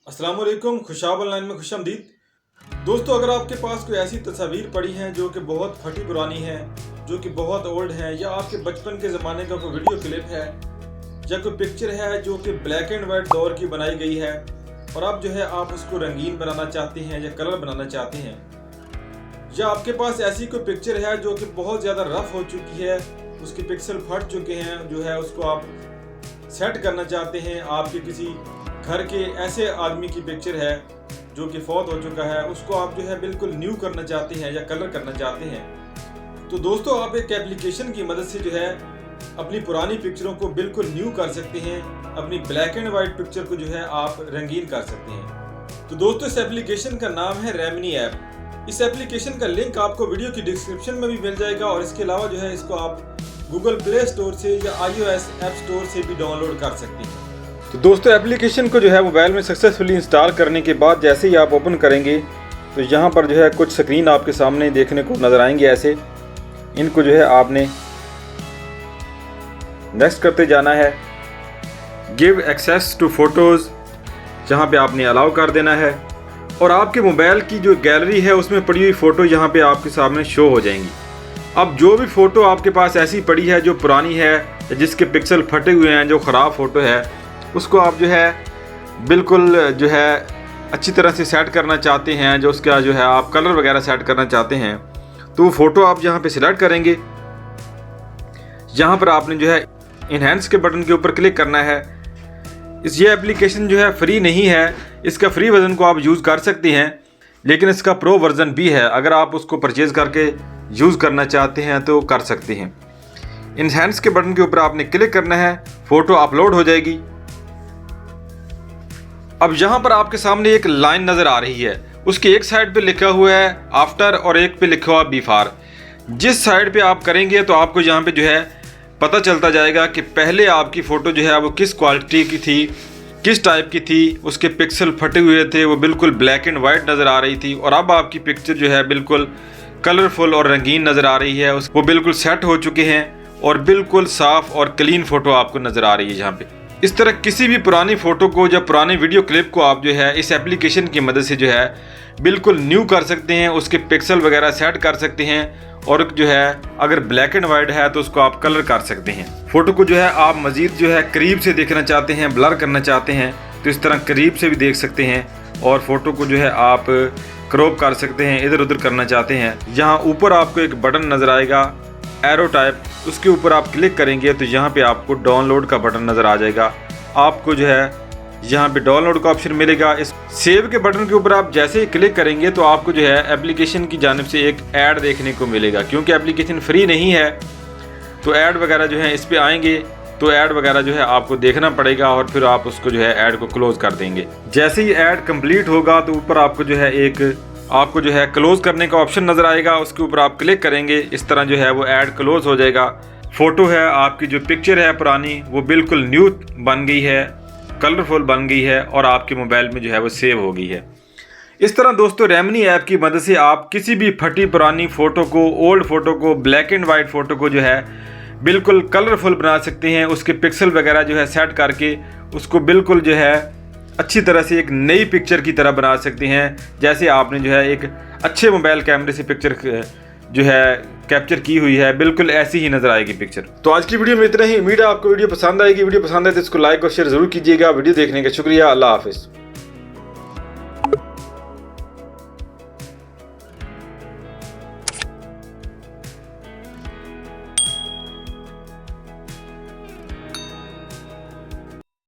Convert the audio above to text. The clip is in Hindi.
अस्सलाम वालेकुम, खुशाब ऑनलाइन में खुशामदीद। दोस्तों, अगर आपके पास कोई ऐसी तस्वीर पड़ी हैं जो कि बहुत फटी पुरानी है, जो कि बहुत ओल्ड है, या आपके बचपन के ज़माने का कोई वीडियो क्लिप है या कोई पिक्चर है जो कि ब्लैक एंड वाइट दौर की बनाई गई है और अब जो है आप उसको रंगीन बनाना चाहते हैं या कलर बनाना चाहते हैं, या आपके पास ऐसी कोई पिक्चर है जो कि बहुत ज़्यादा रफ हो चुकी है, उसके पिक्सल फट चुके हैं, जो है उसको आप सेट करना चाहते हैं, आपके किसी घर के ऐसे आदमी की पिक्चर है जो कि फौत हो चुका है, उसको आप जो है बिल्कुल न्यू करना चाहते हैं या कलर करना चाहते हैं, तो दोस्तों आप एक एप्लीकेशन की मदद से जो है अपनी पुरानी पिक्चरों को बिल्कुल न्यू कर सकते हैं, अपनी ब्लैक एंड वाइट पिक्चर को जो है आप रंगीन कर सकते हैं। तो दोस्तों, इस एप्लीकेशन का नाम है रेमनी ऐप। इस एप्लीकेशन का लिंक आपको वीडियो की डिस्क्रिप्शन में भी मिल जाएगा और इसके अलावा जो है इसको आप गूगल प्ले स्टोर से या iOS ऐप स्टोर से भी डाउनलोड कर सकते हैं। तो दोस्तों, एप्लीकेशन को जो है मोबाइल में सक्सेसफुली इंस्टॉल करने के बाद जैसे ही आप ओपन करेंगे तो यहाँ पर जो है कुछ स्क्रीन आपके सामने देखने को नज़र आएंगे। ऐसे इनको जो है आपने नेक्स्ट करते जाना है। गिव एक्सेस टू फोटोज़, जहाँ पे आपने अलाउ कर देना है और आपके मोबाइल की जो गैलरी है उसमें पड़ी हुई फ़ोटो यहाँ पे आपके सामने शो हो जाएंगी। अब जो भी फ़ोटो आपके पास ऐसी पड़ी है जो पुरानी है, जिसके पिक्सल फटे हुए हैं, जो ख़राब फ़ोटो है, उसको आप जो है बिल्कुल जो है अच्छी तरह से सेट करना चाहते हैं, जो उसका जो है आप कलर वगैरह सेट करना चाहते हैं, तो वो फ़ोटो आप यहाँ पे सिलेक्ट करेंगे। यहाँ पर आपने जो है इनहेंस के बटन के ऊपर क्लिक करना है। ये एप्लीकेशन जो है फ्री नहीं है, इसका फ्री वर्जन को आप यूज़ कर सकते हैं, लेकिन इसका प्रो वर्जन भी है। अगर आप उसको परचेज़ करके यूज़ करना चाहते हैं तो कर सकते हैं। इनहेंस के बटन के ऊपर आपने क्लिक करना है, फ़ोटो अपलोड हो जाएगी। अब यहाँ पर आपके सामने एक लाइन नज़र आ रही है, उसके एक साइड पे लिखा हुआ है आफ्टर और एक पे लिखा हुआ बिफोर। जिस साइड पे आप करेंगे तो आपको यहाँ पे जो है पता चलता जाएगा कि पहले आपकी फ़ोटो जो है वो किस क्वालिटी की थी, किस टाइप की थी, उसके पिक्सल फटे हुए थे, वो बिल्कुल ब्लैक एंड वाइट नज़र आ रही थी, और अब आपकी पिक्चर जो है बिल्कुल कलरफुल और रंगीन नज़र आ रही है। वो बिल्कुल सेट हो चुके हैं और बिल्कुल साफ़ और क्लीन फ़ोटो आपको नज़र आ रही है। यहाँ पे इस तरह किसी भी पुरानी फ़ोटो को या पुरानी वीडियो क्लिप को आप जो है इस एप्लीकेशन की मदद से जो है बिल्कुल न्यू कर सकते हैं, उसके पिक्सल वगैरह सेट कर सकते हैं, और जो है अगर ब्लैक एंड वाइट है तो उसको आप कलर कर सकते हैं। फ़ोटो को जो है आप मज़ीद जो है करीब से देखना चाहते हैं, ब्लर करना चाहते हैं, तो इस तरह करीब से भी देख सकते हैं, और फ़ोटो को जो है आप क्रॉप कर सकते हैं, इधर उधर करना चाहते हैं। यहाँ ऊपर आपको एक बटन नज़र आएगा एरो टाइप, उसके ऊपर आप क्लिक करेंगे तो यहाँ पे आपको डाउनलोड का बटन नज़र आ जाएगा। आपको जो है यहाँ पे डाउनलोड का ऑप्शन मिलेगा। इस सेव के बटन के ऊपर आप जैसे ही क्लिक करेंगे तो आपको जो है एप्लीकेशन की जानिब से एक ऐड देखने को मिलेगा। क्योंकि एप्लीकेशन फ्री नहीं है तो ऐड वगैरह जो है इस पर आएंगे, तो ऐड वगैरह जो है आपको देखना पड़ेगा और फिर आप उसको जो है ऐड को क्लोज़ कर देंगे। जैसे ही ऐड कंप्लीट होगा तो ऊपर आपको जो है आपको जो है क्लोज़ करने का ऑप्शन नज़र आएगा, उसके ऊपर आप क्लिक करेंगे, इस तरह जो है वो ऐड क्लोज़ हो जाएगा। फ़ोटो है आपकी जो पिक्चर है पुरानी, वो बिल्कुल न्यू बन गई है, कलरफुल बन गई है और आपके मोबाइल में जो है वो सेव हो गई है। इस तरह दोस्तों, रेमनी ऐप की मदद से आप किसी भी फटी पुरानी फ़ोटो को, ओल्ड फ़ोटो को, ब्लैक एंड वाइट फ़ोटो को जो है बिल्कुल कलरफुल बना सकते हैं। उसके पिक्सल वगैरह जो है सेट करके उसको बिल्कुल जो है अच्छी तरह से एक नई पिक्चर की तरह बना सकते हैं, जैसे आपने जो है एक अच्छे मोबाइल कैमरे से पिक्चर जो है कैप्चर की हुई है, बिल्कुल ऐसी ही नज़र आएगी पिक्चर। तो आज की वीडियो में इतना ही। उम्मीद है आपको वीडियो पसंद आएगी। वीडियो पसंद आए तो इसको लाइक और शेयर ज़रूर कीजिएगा। वीडियो देखने का शुक्रिया। अल्लाह हाफिज़।